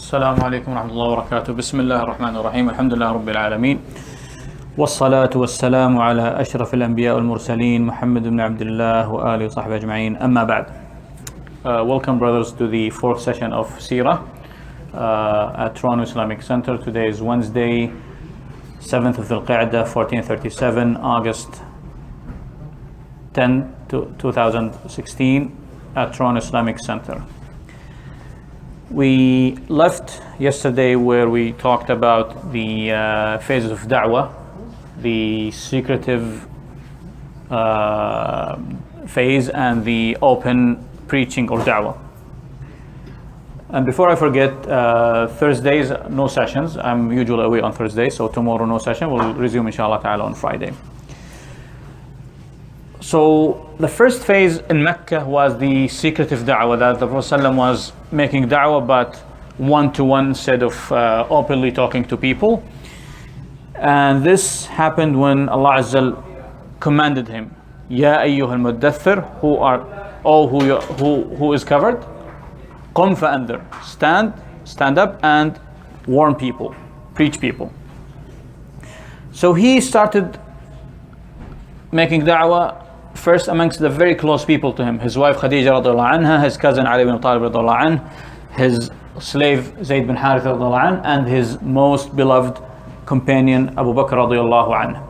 السلام عليكم ورحمة الله وبركاته. بسم الله الرحمن الرحيم. الحمد لله رب العالمين، والصلاة والسلام على أشرف الأنبياء والمرسلين محمد بن عبد الله وآله وصحبه أجمعين. أما بعد. Welcome brothers to the fourth session of searah at Toronto Islamic Center. Today is Wednesday, 7th of Dhul-Qa'dah, 1437, August 10, 2016 at Toronto Islamic Center. We left yesterday where we talked about the phases of da'wah, the secretive phase and the open preaching or da'wah. And before I forget, Thursdays, no sessions. I'm usually away on Thursday, so tomorrow no session. We'll resume inshallah ta'ala on Friday. So the first phase in Mecca was the secretive da'wah, that the Prophet ﷺ was making da'wah but one-to-one instead of openly talking to people. And this happened when Allah Azza wa Jal commanded him, Ya ayyuhal muddathir, who is covered, Qum fa'andhir, stand up and warn people, preach people. So he started making da'wah first amongst the very close people to him, his wife Khadija radiallahu anha, his cousin Ali ibn Talib radiallahu anhu, his slave Zayd bin Harith radiallahu anhu, and his most beloved companion Abu Bakr radiallahu anhu.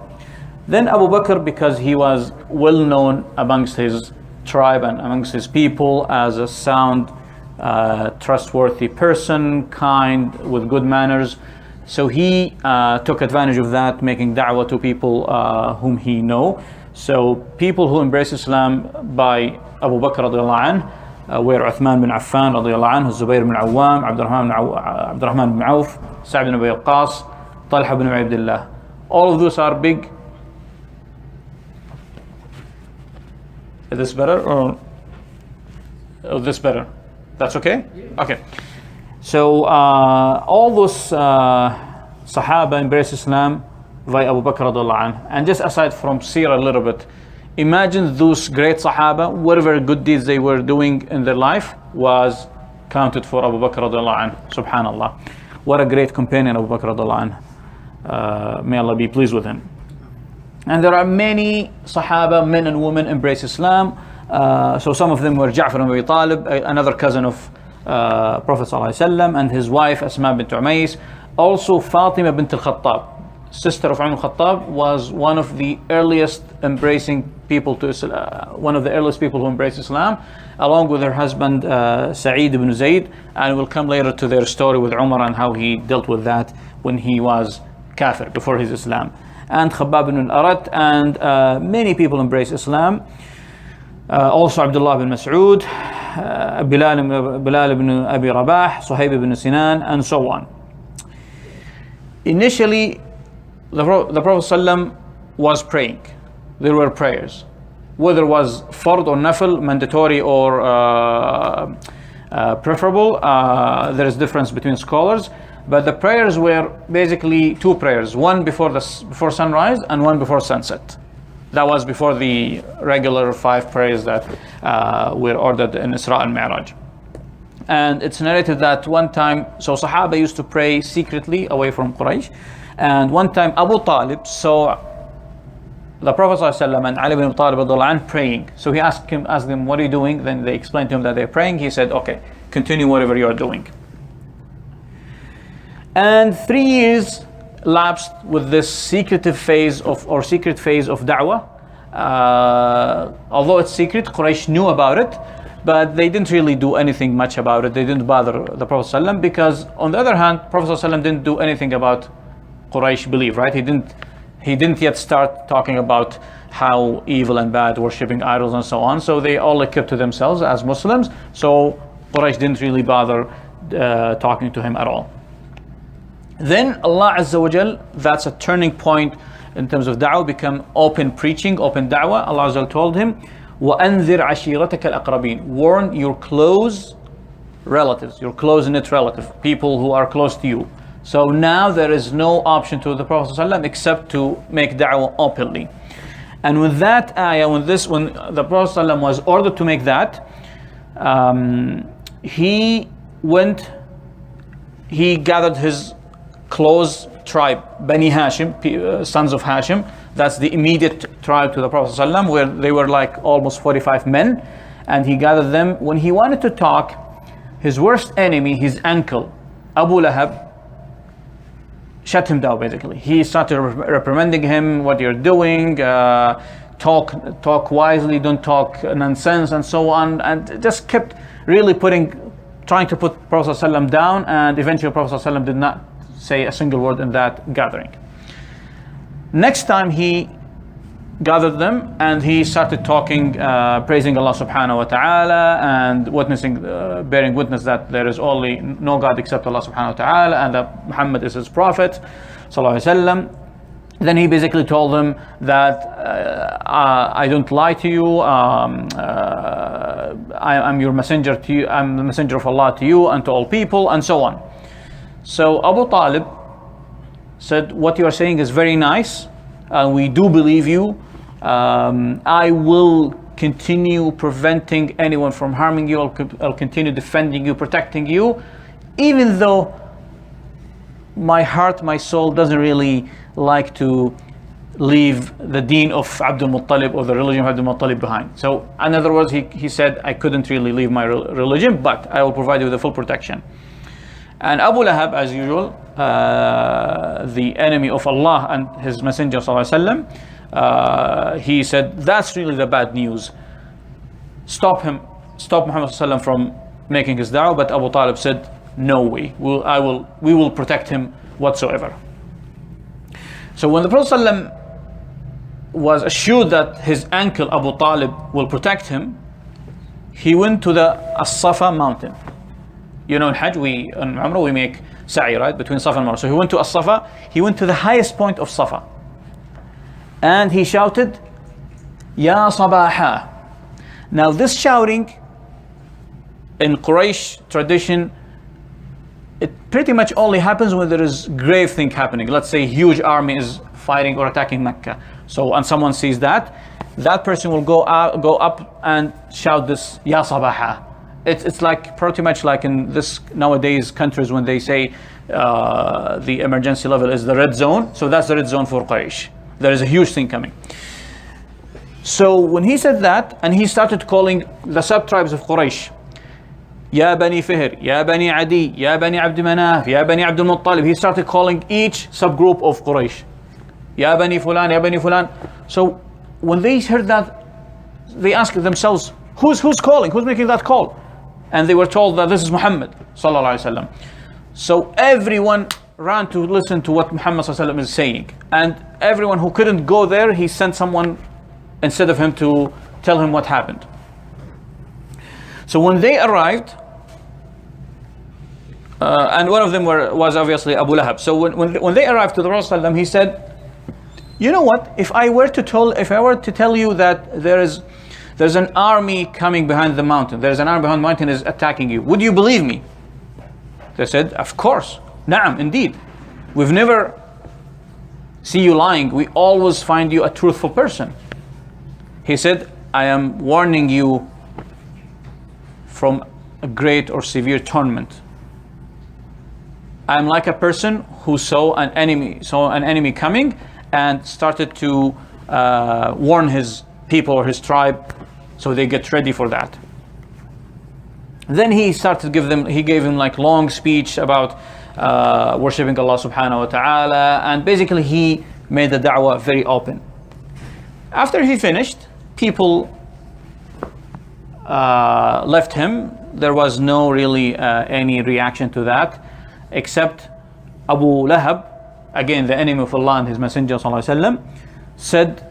Then Abu Bakr, because he was well known amongst his tribe and amongst his people as a sound, trustworthy person, kind, with good manners, so he took advantage of that, making da'wah to people whom he know. So people who embrace Islam by Abu Bakr radiallahu anhu were Uthman bin Affan radiallahu anhu, Zubayr bin Awwam, Abdurrahman bin Auf, Sa'd bin Abi Waqqas, Talha bin Abdullah. All of those are big. Is this better or this better? That's okay? Okay. So all those Sahaba embrace Islam by Abu Bakr radiallahu anhu. And just aside from seerah a little bit, imagine those great Sahaba, whatever good deeds they were doing in their life was counted for Abu Bakr radiallahu anhu. Subhanallah. What a great companion Abu Bakr radiallahu anhu. May Allah be pleased with him. And there are many Sahaba, men and women, embrace Islam. So some of them were Ja'far ibn Abi Talib, another cousin of Prophet ﷺ, and his wife Asma bint Umays. Also Fatima bint al-Khattab, sister of Umar al-Khattab, was one of the earliest embracing people to Islam, one of the earliest people who embraced Islam, along with her husband Sa'id ibn Zayd. And we'll come later to their story with Umar and how he dealt with that when he was kafir, before his Islam. And Khabbab ibn al-Arat, and many people embrace Islam. Also Abdullah ibn Mas'ud, Bilal ibn Abi Rabah, Suhaib ibn Sinan, and so on. Initially, the Prophet ﷺ was praying. There were prayers. Whether it was fard or nafil, mandatory or preferable, there is difference between scholars. But the prayers were basically two prayers, one before sunrise and one before sunset. That was before the regular 5 prayers that were ordered in Isra and Mi'raj. And it's narrated that one time, so Sahaba used to pray secretly away from Quraish. And one time Abu Talib saw the Prophet ﷺ and Ali ibn Talib praying. So he asked them, what are you doing? Then they explained to him that they're praying. He said, okay, continue whatever you're doing. And 3 years lapsed with this secretive phase of secret phase of da'wah. Although it's secret, Quraysh knew about it, but they didn't really do anything much about it. They didn't bother the Prophet ﷺ, because on the other hand, Prophet ﷺ didn't do anything about Quraysh belief, right? He didn't yet start talking about how evil and bad worshipping idols and so on. So they all kept to themselves as Muslims. So Quraysh didn't really bother talking to him at all. Then Allah Azza wa Jal, that's a turning point in terms of da'wah, become open preaching, open da'wah. Allah Azza wa Jal told him, وَأَنذِرْ عَشِيرَتَكَ الْأَقْرَبِينَ, warn your close relatives, your close-knit relative, people who are close to you. So now there is no option to the Prophet ﷺ except to make da'wah openly. And with that ayah, when the Prophet ﷺ was ordered to make that, he he gathered his close tribe, Bani Hashim, sons of Hashim. That's the immediate tribe to the Prophet ﷺ, where they were like almost 45 men. And he gathered them. When he wanted to talk, his worst enemy, his uncle, Abu Lahab, shut him down basically. He started reprimanding him, what you're doing, talk wisely, don't talk nonsense, and so on. And just kept really trying to put Prophet ﷺ down. And eventually Prophet ﷺ did not say a single word in that gathering. Next time he gathered them and he started talking, praising Allah subhanahu wa ta'ala and witnessing, bearing witness that there is only no God except Allah subhanahu wa ta'ala and that Muhammad is his prophet sallallahu alaihi wasallam. Then he basically told them that I don't lie to you, I'm your messenger to you, I'm the messenger of Allah to you and to all people, and so on. So Abu Talib said, what you are saying is very nice, we do believe you. I will continue preventing anyone from harming you. I'll continue defending you, protecting you, even though my heart, my soul doesn't really like to leave the deen of Abdul Muttalib or the religion of Abdul Muttalib behind. So in other words, he said, I couldn't really leave my religion, but I will provide you with the full protection. And Abu Lahab, as usual, the enemy of Allah and his messenger sallallahu alaihi wasallam, he said, that's really the bad news. Stop Muhammad sallallahu alaihi wasallam from making his da'wah. But Abu Talib said, no way, we will protect him whatsoever. So when the Prophet ﷺ was assured that his uncle Abu Talib will protect him, he went to the As-Safa mountain. You know, in Hajj, in Umrah, we make sa'i, right, between Safa and Marwa. So he went to As-Safa, he went to the highest point of Safa. And he shouted, Ya Sabaha. Now this shouting, in Quraish tradition, it pretty much only happens when there is grave thing happening. Let's say a huge army is fighting or attacking Mecca. So, and someone sees that person will go up and shout this, Ya Sabaha. It's like pretty much like in this nowadays countries when they say the emergency level is the red zone. So that's the red zone for Quraysh. There is a huge thing coming. So when he said that, and he started calling the sub-tribes of Quraysh, Ya Bani Fihr, Ya Bani Adi, Ya Bani Abd Manaf, Ya Bani Abdul Muttalib. He started calling each subgroup of Quraysh, Ya Bani Fulan, Ya Bani Fulan. So when they heard that, they asked themselves, who's calling? Who's making that call? And they were told that this is Muhammad sallallahu alaihi wasallam. So everyone ran to listen to what Muhammad sallallahu alaihi wasallam is saying. And everyone who couldn't go there, he sent someone instead of him to tell him what happened. So when they arrived, and one of them was obviously Abu Lahab. So when they arrived to the Prophet ﷺ, he said, you know what? If I were to tell you that there's an army coming behind the mountain, there's an army behind the mountain is attacking you, would you believe me? They said, of course. Na'am, indeed. We've never seen you lying. We always find you a truthful person. He said, I am warning you from a great or severe torment. I'm like a person who saw an enemy coming and started to warn his people or his tribe so they get ready for that. Then he started he gave him like long speech about worshipping Allah subhanahu wa ta'ala, and basically he made the da'wah very open. After he finished, people left him. There was no really any reaction to that, except Abu Lahab, again the enemy of Allah and his messenger sallallahu alaihi wasallam, said,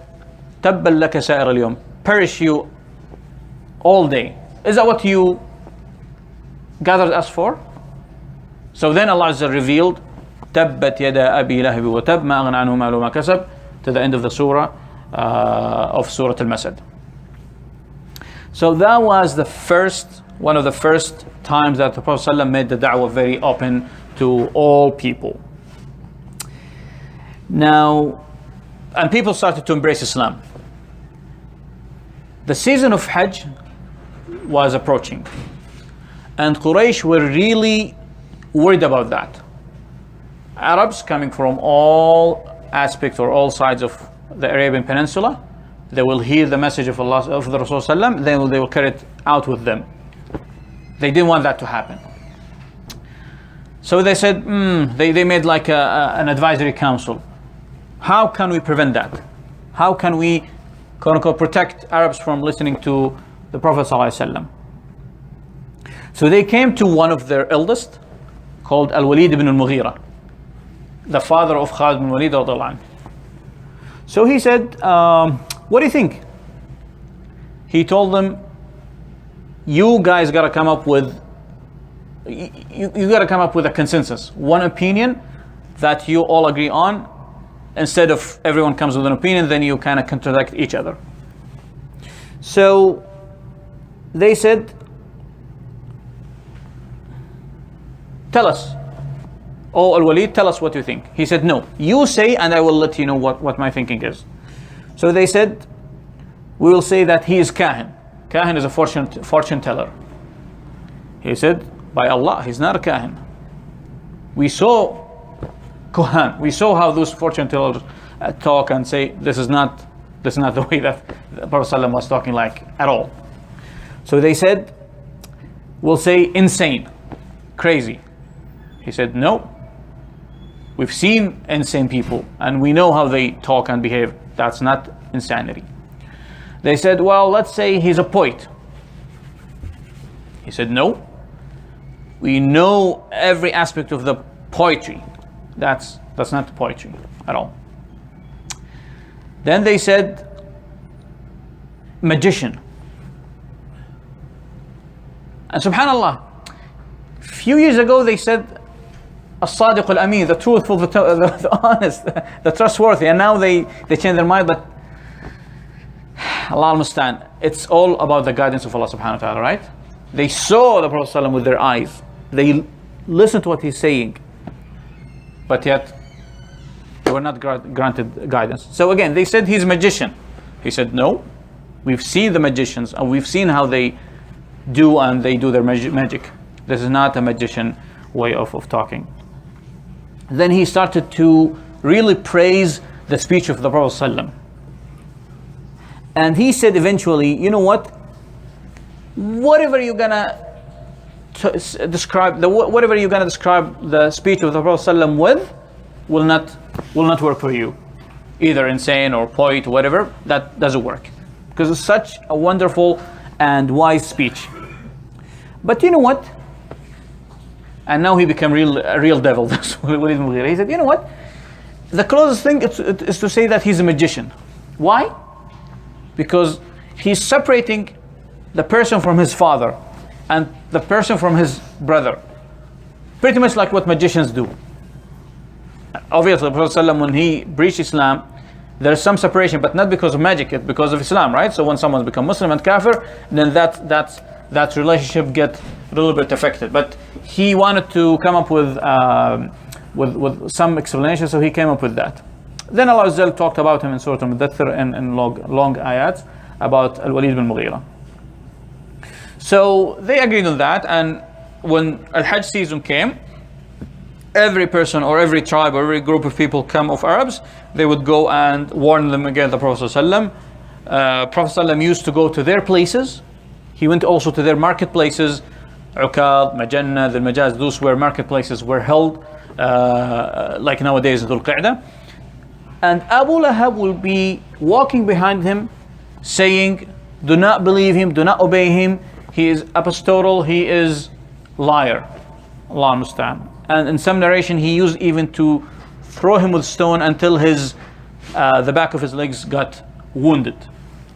"Tabbal laka sa'ir al-yawm," perish you all day. Is that what you gathered us for? So then Allah Azza revealed, "Tabbat yada abi lahab wa tab ma aghna anhu malu ma kasab," to the end of the surah of Surah Al-Masad. So that was one of the first times that the Prophet ﷺ made the da'wah very open to all people. Now, and people started to embrace Islam. The season of Hajj was approaching, and Quraysh were really worried about that. Arabs coming from all aspects or all sides of the Arabian Peninsula, they will hear the message of Allah, of the Rasul sallam, they will carry it out with them. They didn't want that to happen. So they said, they made like an advisory council. How can we prevent that? How can we, quote unquote, protect Arabs from listening to the Prophet sallallahu alaihi wasallam? So they came to one of their eldest, called Al-Walid ibn al-Mughira, the father of Khalid ibn Walid radiyallahu anhu. So he said, what do you think? He told them, you guys gotta come up with, you gotta come up with a consensus, one opinion that you all agree on. Instead of everyone comes with an opinion, then you kind of contradict each other. So they said, tell us, oh Al-Walid, tell us what you think. He said, no, you say and I will let you know what my thinking is. So they said, we will say that he is Kahin. Kahin is a fortune teller. He said, by Allah, he's not a Kahin. We saw Kohan. We saw how those fortune tellers talk and say, this is not the way that the Prophet ﷺ was talking like at all. So they said, we'll say insane, crazy. He said, no, we've seen insane people and we know how they talk and behave. That's not insanity. They said, well, let's say he's a poet. He said, no, we know every aspect of the poetry. That's not poetry at all. Then they said, magician. And subhanallah, few years ago they said, as-sadiq al-amin, the truthful, the honest, the trustworthy, and now they change their mind. But Allah al-Mustan, it's all about the guidance of Allah subhanahu wa ta'ala, right? They saw the Prophet ﷺ with their eyes. They listened to what he's saying. But yet, they were not granted guidance. So again, they said he's a magician. He said, no, we've seen the magicians and we've seen how they do and they do their magic. This is not a magician way of talking. Then he started to really praise the speech of the Prophet ﷺ. And he said eventually, you know what? Whatever you're gonna describe the speech of the Prophet ﷺ with will not work for you. Either insane or poet, whatever, that doesn't work. Because it's such a wonderful and wise speech. But you know what? And now he became a real devil. He said, you know what? The closest thing is to say that he's a magician. Why? Because he's separating the person from his father and the person from his brother. Pretty much like what magicians do. Obviously, the Prophet ﷺ, when he preached Islam, there's some separation, but not because of magic, it's because of Islam, right? So when someone becomes Muslim and Kafir, then that relationship gets a little bit affected. But he wanted to come up with some explanation, so he came up with that. Then Allah Azza wa Jal talked about him in Surah Al-Mudaththir and long ayats about Al-Walid bin Mughira. So they agreed on that, and when Al-Hajj season came, every person or every tribe or every group of people come of Arabs, they would go and warn them against the Prophet ﷺ. Prophet ﷺ used to go to their places. He went also to their marketplaces, Uqad, Majannah, Dhul Majaz, those where marketplaces were held, like nowadays Dhul Qa'dah. And Abu Lahab will be walking behind him saying, do not believe him, do not obey him, he is apostle, he is liar. Allah musta'an. And in some narration he used even to throw him with stone until the back of his legs got wounded.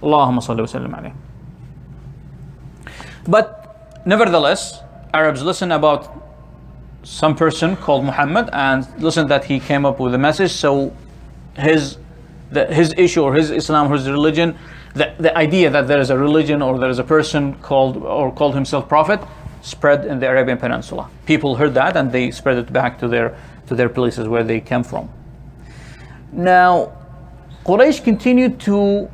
Allahumma salli wa sallim alayhi. But nevertheless, Arabs listen about some person called Muhammad and listen that he came up with a message. So his issue or his Islam or his religion, the idea that there is a religion or there is a person called himself prophet, spread in the Arabian Peninsula. People heard that and they spread it back to their places where they came from. Now, Quraysh continued to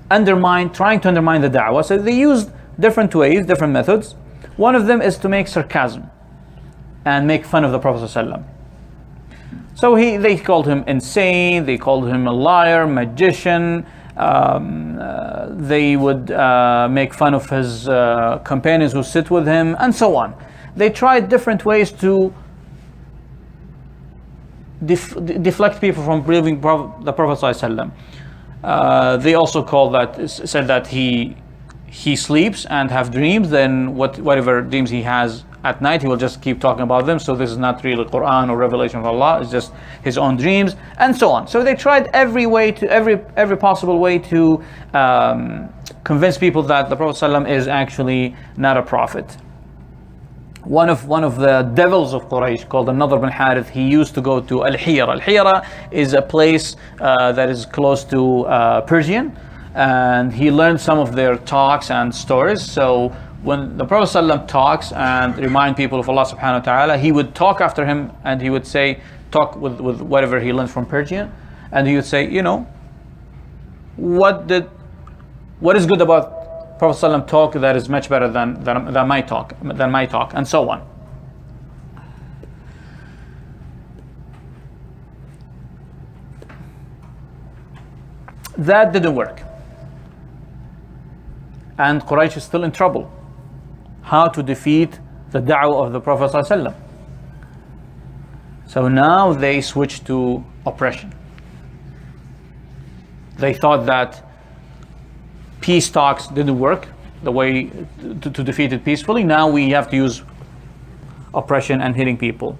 trying to undermine the da'wah. So they used different ways, different methods. One of them is to make sarcasm. and make fun of the Prophet ﷺ. So they called him insane, they called him a liar, magician. They would make fun of his companions who sit with him, and so on. They tried different ways to deflect people from believing the Prophet ﷺ. They also said that he sleeps and have dreams, then whatever dreams he has at night, he will just keep talking about them. So this is not really Quran or revelation of Allah, it's just his own dreams, and so on. So they tried every possible way to convince people that the Prophet ﷺ is actually not a prophet. One of the devils of Quraish, called An-Nadr bin Harith, he used to go to Al-Hira. Al-Hira is a place that is close to Persian, and he learned some of their talks and stories. So when the Prophet ﷺ talks and remind people of Allah subhanahu wa ta'ala, he would talk after him, and he would talk with whatever he learned from Persian, and he would say, what is good about Prophet ﷺ talk that is much better than my talk, and so on. That didn't work, and Quraysh is still in trouble. How to defeat the da'wah of the Prophet ﷺ? So now they switched to oppression. They thought that peace talks didn't work the way to defeat it peacefully. Now we have to use oppression and hitting people.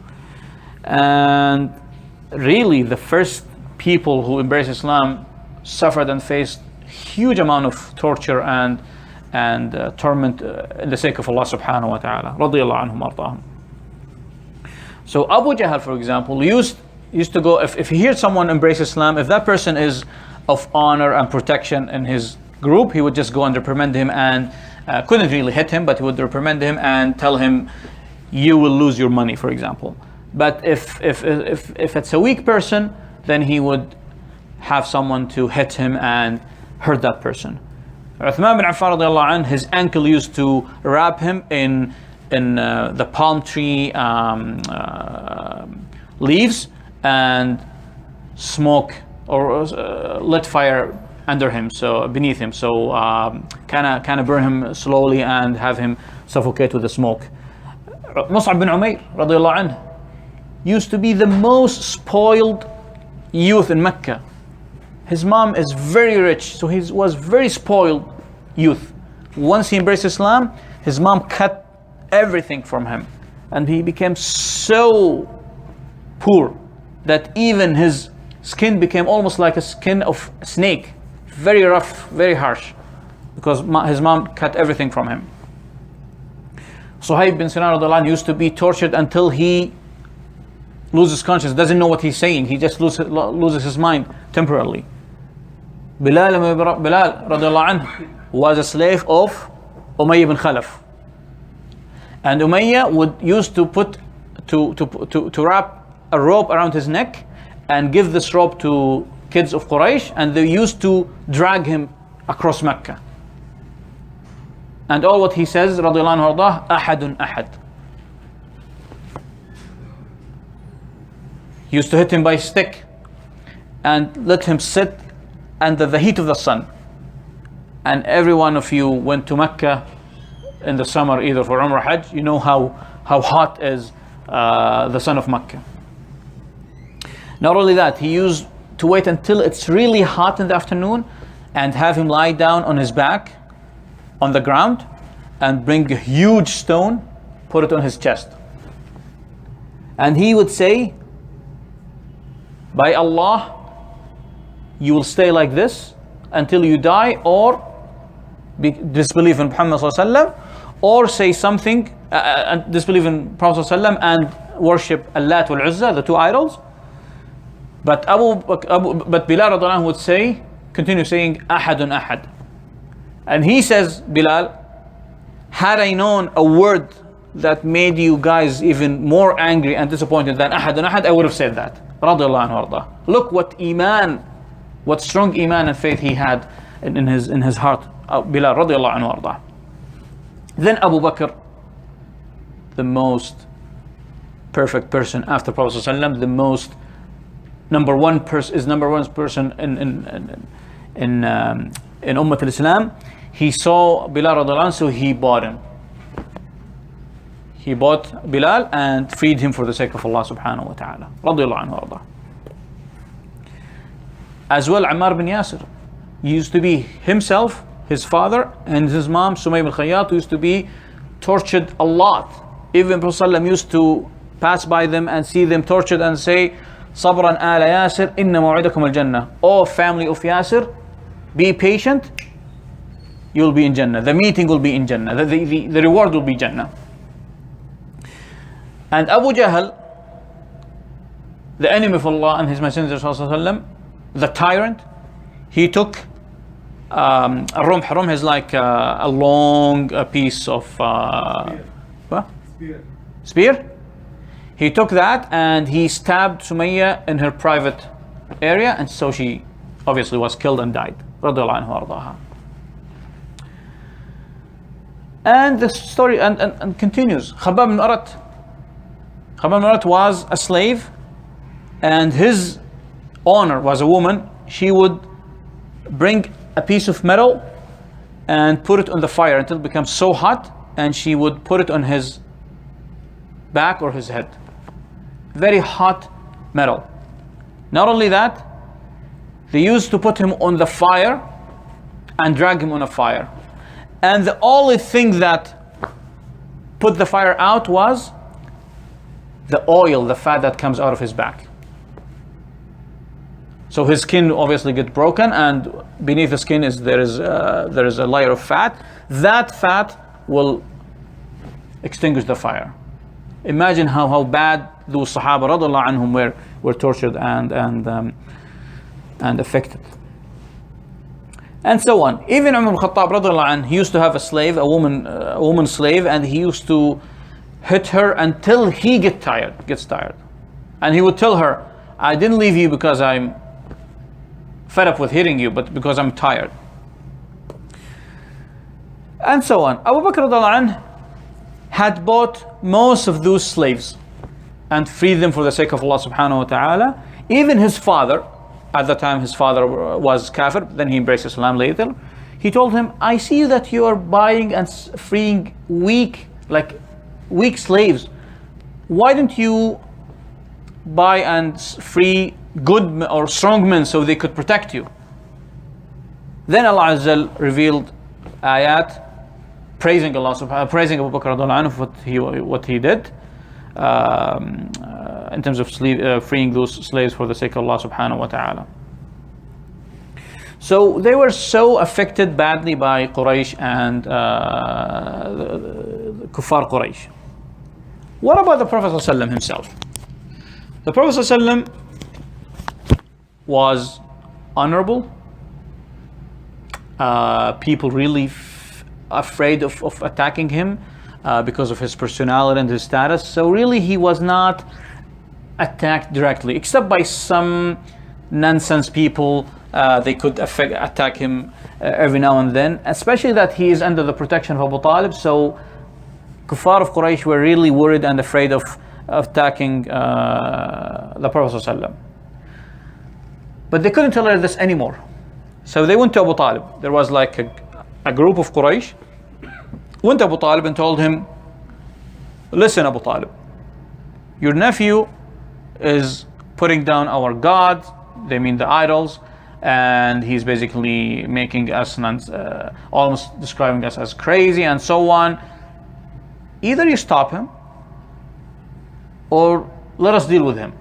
And really, the first people who embraced Islam suffered and faced huge amount of torture and torment in the sake of Allah subhanahu wa ta'ala. Radiyallahu anhum ardahum. So Abu Jahl, for example, used to go, if he heard someone embrace Islam, if that person is of honor and protection in his group, he would just go and reprimand him, and couldn't really hit him, but he would reprimand him and tell him, you will lose your money, for example. But if it's a weak person, then he would have someone to hit him and hurt that person. Uthman bin Affan radiallahu anh, his uncle used to wrap him in the palm tree leaves and smoke or lit fire under him, so beneath him, so kind of burn him slowly and have him suffocate with the smoke. Mus'ab bin Umayr radiallahu anh used to be the most spoiled youth in Mecca. His mom is very rich, so he was very spoiled youth. Once he embraced Islam, his mom cut everything from him, and he became so poor that even his skin became almost like a skin of a snake, very rough, very harsh, because his mom cut everything from him. Suhaib bin Sinan radiallahu anhu used to be tortured until he loses consciousness, doesn't know what he's saying, he just loses his mind temporarily. Bilal radiallahu anhu was a slave of Umayyah bin Khalaf, and Umayyah would used to to wrap a rope around his neck and give this rope to kids of Quraysh, and they used to drag him across Mecca. And all what he says, radiallahu anhu ardah, ahadun ahad. He used to hit him by a stick and let him sit under the heat of the sun. And every one of you went to Mecca in the summer, either for Umrah Hajj, you know how hot is the sun of Mecca. Not only that, he used to wait until it's really hot in the afternoon and have him lie down on his back on the ground and bring a huge stone, put it on his chest. And he would say, by Allah, you will stay like this until you die, or disbelieve in Muhammad sallallahu alaihi wasallam, or say something and disbelieve in Prophet sallallahu alaihi wasallam and worship Allat wal Uzza, the two idols. But Bilal radiallahu anhu would say, continue saying, ahadun ahad. And he says, Bilal, had I known a word that made you guys even more angry and disappointed than ahadun ahad, I would have said that. Radiallahu anhu ardah. Look what iman, what strong iman and faith he had in his heart. Bilal radiallahu anhu ardah. Then Abu Bakr, the most perfect person after Prophet ﷺ, the most number one person in Ummah al-Islam. He saw Bilal radiallahu anhu, so he bought him. He bought Bilal and freed him for the sake of Allah subhanahu wa ta'ala. Radiallahu anhu arda. As well, Ammar bin Yasir used to be himself, his father, and his mom, Sumayb al-Khayyat, used to be tortured a lot. Even Prophet ﷺ used to pass by them and see them tortured and say, Sabran ala Yasir, inna maw'idakum al-Jannah. Oh, family of Yasir, be patient, you'll be in Jannah. The meeting will be in Jannah. The reward will be Jannah. And Abu Jahl, the enemy of Allah and His Messenger ﷺ, the tyrant, he took a rumh. Rumh is like a long piece of spear. He took that and he stabbed Sumayya in her private area, and so she obviously was killed and died. Radiallahu anhu ardaha. And the story and continues. Khabbab bin Arat was a slave, and his owner was a woman. She would bring a piece of metal and put it on the fire until it becomes so hot, and she would put it on his back or his head. Very hot metal. Not only that, they used to put him on the fire and drag him on a fire. And the only thing that put the fire out was the oil, the fat that comes out of his back. So his skin obviously gets broken, and beneath the skin there is a layer of fat. That fat will extinguish the fire. Imagine how bad those Sahaba radiallahu anhum were tortured and affected. And so on. Even Umar ibn Khattab radiallahu anhu, he used to have a slave, a woman slave, and he used to hit her until he gets tired. And he would tell her, I didn't leave you because I'm fed up with hitting you, but because I'm tired. And so on. Abu Bakr radiallahu anhu had bought most of those slaves and freed them for the sake of Allah subhanahu wa ta'ala. Even his father, at the time his father was kafir, then he embraced Islam later. He told him, I see that you are buying and freeing weak slaves. Why don't you buy and free good or strong men so they could protect you? Then Allah Azza wa Jal revealed ayat praising Allah, praising Abu Bakr radiallahu anhu for what he did in terms of freeing those slaves for the sake of Allah subhanahu wa ta'ala. So they were so affected badly by Quraish and Kuffar Quraish. What about the Prophet ﷺ himself? The Prophet ﷺ was honorable. People really afraid of attacking him because of his personality and his status. So really he was not attacked directly, except by some nonsense people. They could attack him every now and then, especially that he is under the protection of Abu Talib. So Kuffar of Quraysh were really worried and afraid of attacking the Prophet ﷺ. But they couldn't tolerate this anymore. So they went to Abu Talib. There was like a group of Quraysh went to Abu Talib and told him, listen Abu Talib, your nephew is putting down our gods, they mean the idols, and he's basically making us almost describing us as crazy and so on. Either you stop him or let us deal with him.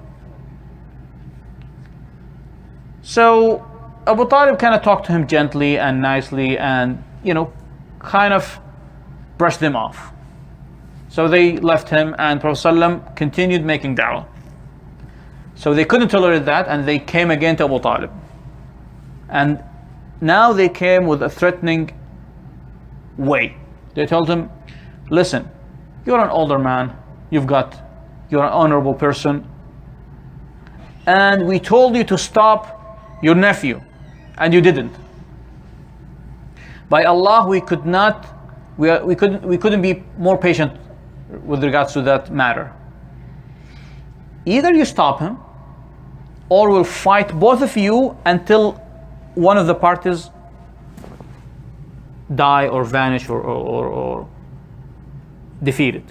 So Abu Talib kind of talked to him gently and nicely and, kind of brushed them off. So they left him, and Prophet ﷺ continued making da'wah. So they couldn't tolerate that, and they came again to Abu Talib. And now they came with a threatening way. They told him, listen, you're an older man, you're an honorable person, and we told you to stop your nephew, and you didn't. By Allah, we couldn't be more patient with regards to that matter. either you stop him, or we'll fight both of you until one of the parties die or vanish or defeated.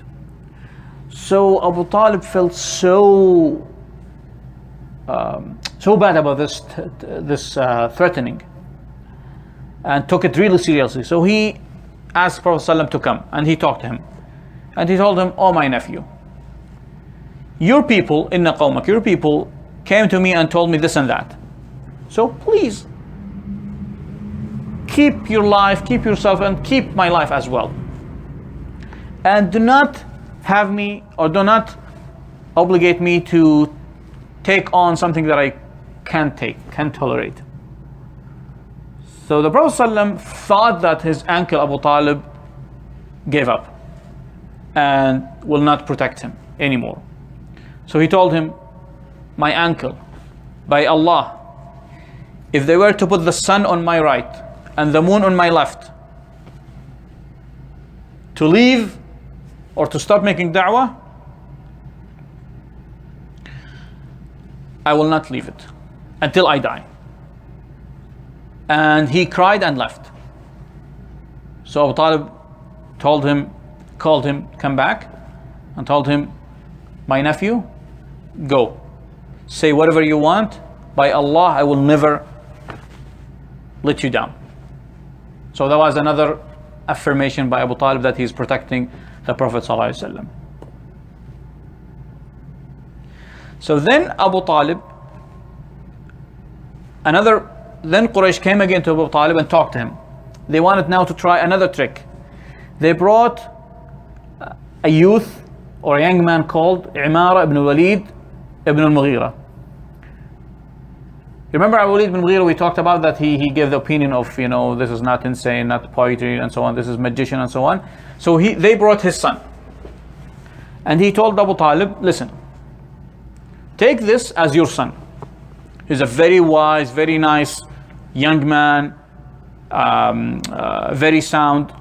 So Abu Talib felt so bad about this threatening, and took it really seriously. So he asked Prophet ﷺ to come, and he talked to him, and he told him, "Oh, my nephew, your people, inna qawmak, your people came to me and told me this and that. So please, keep your life, keep yourself, and keep my life as well. And do not have me, or do not obligate me to take on something that I can't tolerate." So the Prophet ﷺ thought that his uncle Abu Talib gave up and will not protect him anymore. So he told him, "My uncle, by Allah, if they were to put the sun on my right and the moon on my left, to leave or to stop making da'wah, I will not leave it until I die." And he cried and left. So Abu Talib called him, "Come back," and told him, "My nephew, go. Say whatever you want. By Allah, I will never let you down." So that was another affirmation by Abu Talib that he is protecting the Prophet ﷺ. So then Abu Talib, then Quraysh came again to Abu Talib and talked to him. They wanted now to try another trick. They brought a youth or a young man called Imara ibn Walid ibn al-Mughira. Remember Abu Walid ibn al-Mughira, we talked about that he gave the opinion of, this is not insane, not poetry and so on, this is magician and so on. So they brought his son. And he told Abu Talib, "Listen, take this as your son. He's a very wise, very nice young man, very sound.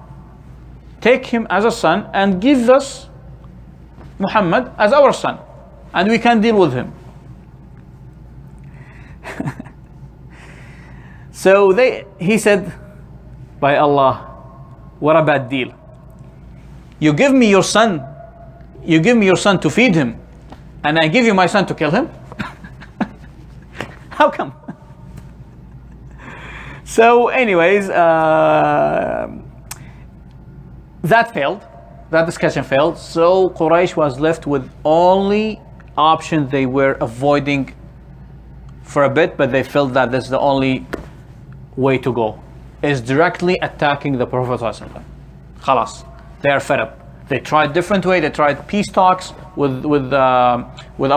Take him as a son and give us Muhammad as our son, and we can deal with him." So he said, "By Allah, what a bad deal. You give me your son to feed him, and I give you my son to kill him? How come?" So anyways, that failed. That discussion failed. So Quraysh was left with only option they were avoiding for a bit, but they felt that this is the only way to go, is directly attacking the Prophet ﷺ. Khalas, they are fed up. They tried different way. They tried peace talks with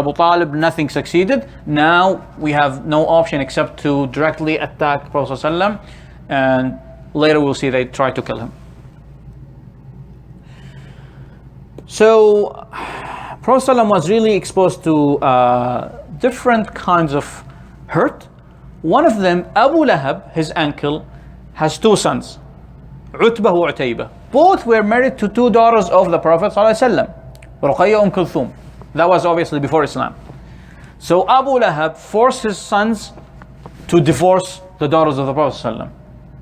Abu Talib. Nothing succeeded. Now we have no option except to directly attack the Prophet ﷺ, and later we'll see they try to kill him. So Prophet ﷺ was really exposed to different kinds of hurt. One of them, Abu Lahab, his uncle, has two sons, Utbah wa Utaybah. Both were married to two daughters of the Prophet ﷺ, Ruqayya Kulthum. That was obviously before Islam. So Abu Lahab forced his sons to divorce the daughters of the Prophet ﷺ.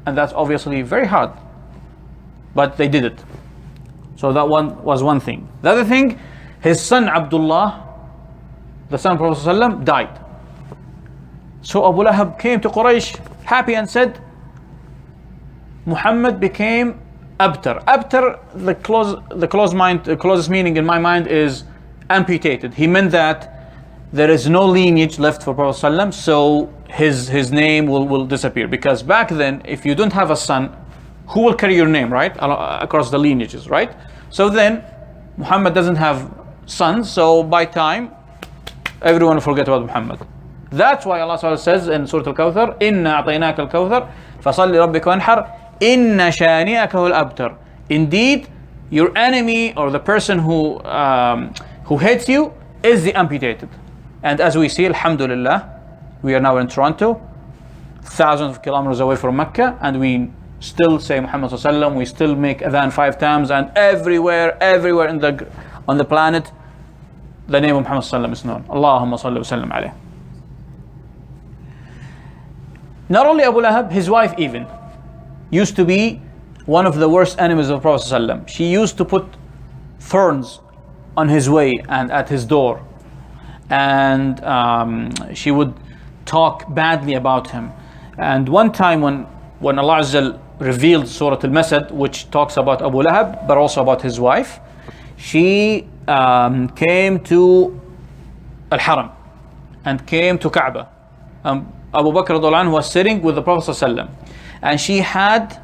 And that's obviously very hard, but they did it. So that one was one thing. The other thing, his son Abdullah, the son of the Prophet ﷺ, died. So Abu Lahab came to Quraysh happy and said, Muhammad became abtar. Abtar, the closest meaning in my mind is amputated. He meant that there is no lineage left for Prophet ﷺ, so his name will disappear. Because back then, if you don't have a son, who will carry your name, right? Across the lineages, right? So then, Muhammad doesn't have sons, so by time, everyone will forget about Muhammad. That's why Allah SWT says in Surah Al-Kawthar, إِنَّا أَعْطَيْنَاكَ الْكَوْثَرَ فَصَلِّ رَبِّكَ وَانْحَرْ إِنَّ شَانِئَكَ هُوَ الْأَبْتَرُ. Indeed, your enemy or the person who hates you is the amputated. And as we see, Alhamdulillah, we are now in Toronto, thousands of kilometers away from Mecca, and we still say Muhammad sallallahu alaihi wasallam. We still make adhan 5 times, and everywhere on the planet, the name of Muhammad sallallahu is known. Allahumma salli wa sallam alayhi. Not only Abu Lahab, his wife even used to be one of the worst enemies of Prophet sallallahu. She used to put thorns on his way and at his door, and she would talk badly about him. And one time when Allah Azza wa Jal revealed Surah Al-Masad, which talks about Abu Lahab but also about his wife, she came to Al-Haram and came to Kaaba. Abu Bakr radhiyallahu anhu was sitting with the Prophet sallallahu, and she had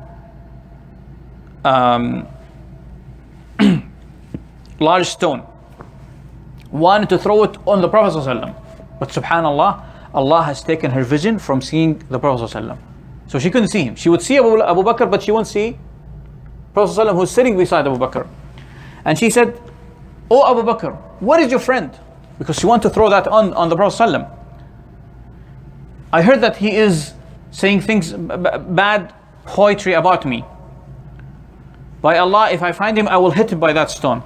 large stone, wanted to throw it on the Prophet sallallahu, but subhanallah, Allah has taken her vision from seeing the Prophet sallallahu. So she couldn't see him. She would see Abu Bakr, but she wouldn't see Prophet sallallahu, who's sitting beside Abu Bakr. And she said, "Oh Abu Bakr, what is your friend?" Because she wanted to throw that on the Prophet sallallahu. "I heard that he is saying things, bad poetry about me. By Allah, if I find him, I will hit him by that stone."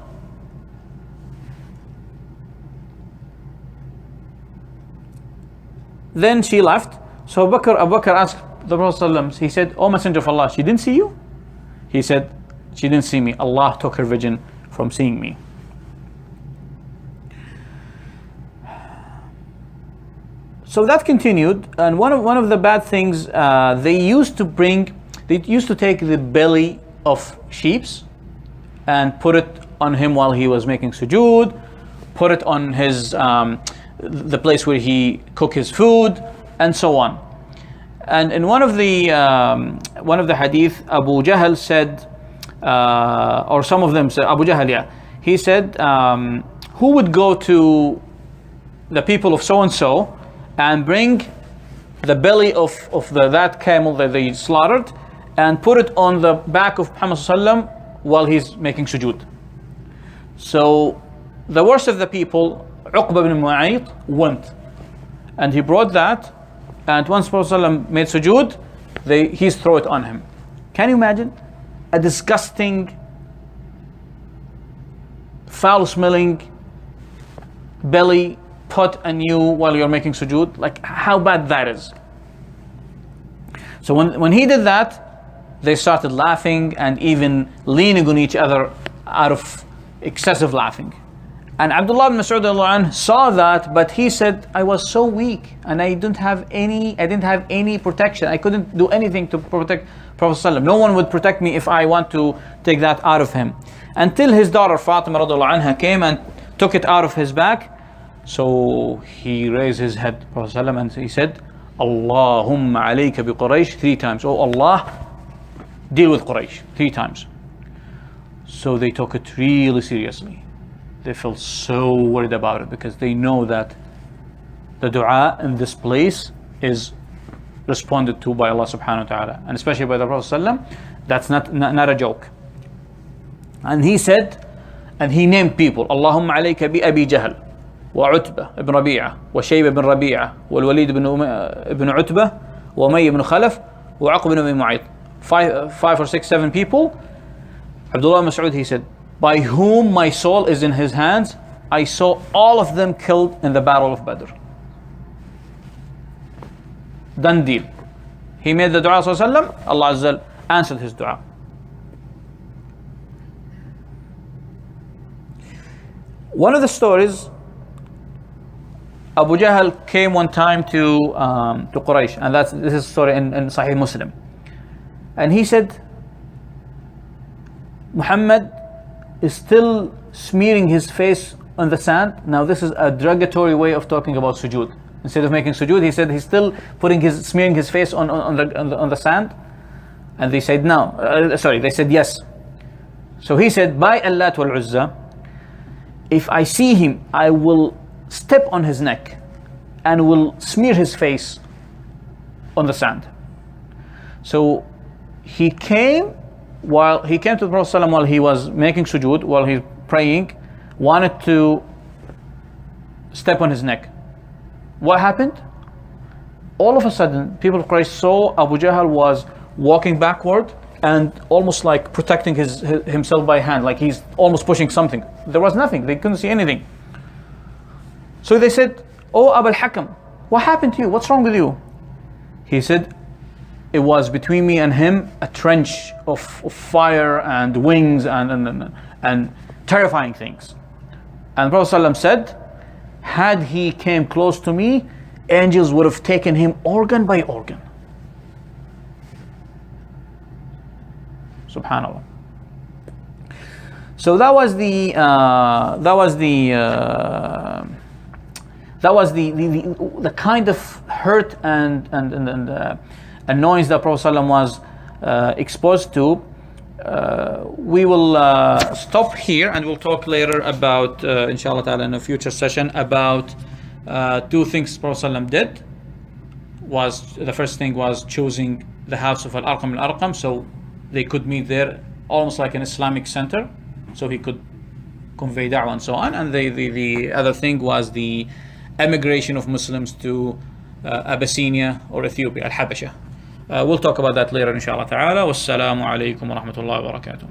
Then she left. So Abu Bakr asked the Prophet ﷺ, he said, "O Messenger of Allah, she didn't see you?" He said, "She didn't see me. Allah took her vision from seeing me." So that continued, and one of the bad things, they used to take the belly of sheeps and put it on him while he was making sujood, put it on his the place where he cooked his food, and so on. And in one of the hadith, Abu Jahl said, or some of them said, Abu Jahl, yeah, he said, who would go to the people of so and so and bring the belly of that camel that they slaughtered and put it on the back of Muhammad sallallahu while he's making sujood. So the worst of the people, Uqba ibn Mu'ayt, went, and he brought that, and once Prophet sallallahu made sujood, he threw it on him. Can you imagine a disgusting, foul-smelling belly put on you while you're making sujood? Like, how bad that is. So when he did that, they started laughing and even leaning on each other out of excessive laughing. And Abdullah ibn Mas'ud saw that, but he said, "I was so weak and I didn't have any protection. I couldn't do anything to protect Prophet ﷺ. No one would protect me if I want to take that out of him." Until his daughter Fatima radhiyallahu anha came and took it out of his back. So he raised his head, Prophet ﷺ, and he said, "Allahumma alayka bi Quraish," 3 times. "Oh Allah, deal with Quraish," 3 times. So they took it really seriously. They felt so worried about it because they know that the dua in this place is responded to by Allah subhanahu wa ta'ala, and especially by the Prophet sallallahu. That's not a joke. And he said, and he named people, "Allahumma alayka bi Abi Jahl wa Utbah ibn Rabi'ah wa Shayba ibn Rabi'ah wal Walid ibn Utbah wa Umayy ibn Khalaf wa Aqb ibn Mu'ayt." 5 or 6, 7 people. Abdullah Mas'ud, he said, "By whom my soul is in his hands, I saw all of them killed in the battle of Badr." Done deal. He made the dua sallallahu, Allah Azza wa Jal answered his dua. One of the stories, Abu Jahl came one time to Quraish, and this is a story in Sahih Muslim. And he said, "Muhammad is still smearing his face on the sand." Now this is a derogatory way of talking about sujood. Instead of making sujood, he said he's still smearing his face on the sand. And they said no. They said yes. So he said, "By Allat wal Uzza, if I see him, I will step on his neck and will smear his face on the sand." So he came to the Prophet ﷺ while he was making sujood, while he's praying, wanted to step on his neck. What happened? All of a sudden, people of Quraysh saw Abu Jahl was walking backward and almost like protecting himself by hand, like he's almost pushing something. There was nothing, they couldn't see anything. So they said, "Oh, Abu Hakam, what happened to you? What's wrong with you?" He said, "It was between me and him a trench of fire and wings and terrifying things." And Prophet ﷺ said, "Had he came close to me, angels would have taken him organ by organ." Subhanallah. So that was the kind of hurt and annoyance that Prophet ﷺ was exposed to. We will stop here, and we'll talk later about, inshallah ta'ala, in a future session, about two things Prophet ﷺ did. The first thing was choosing the house of Al-Arqam al-Arqam, so they could meet there, almost like an Islamic center, so he could convey da'wah and so on. And the other thing was the emigration of Muslims to Abyssinia or Ethiopia, Al-Habasha. We'll talk about that later, inshallah ta'ala. Wassalamu alaikum wa rahmatullahi wa barakatuh.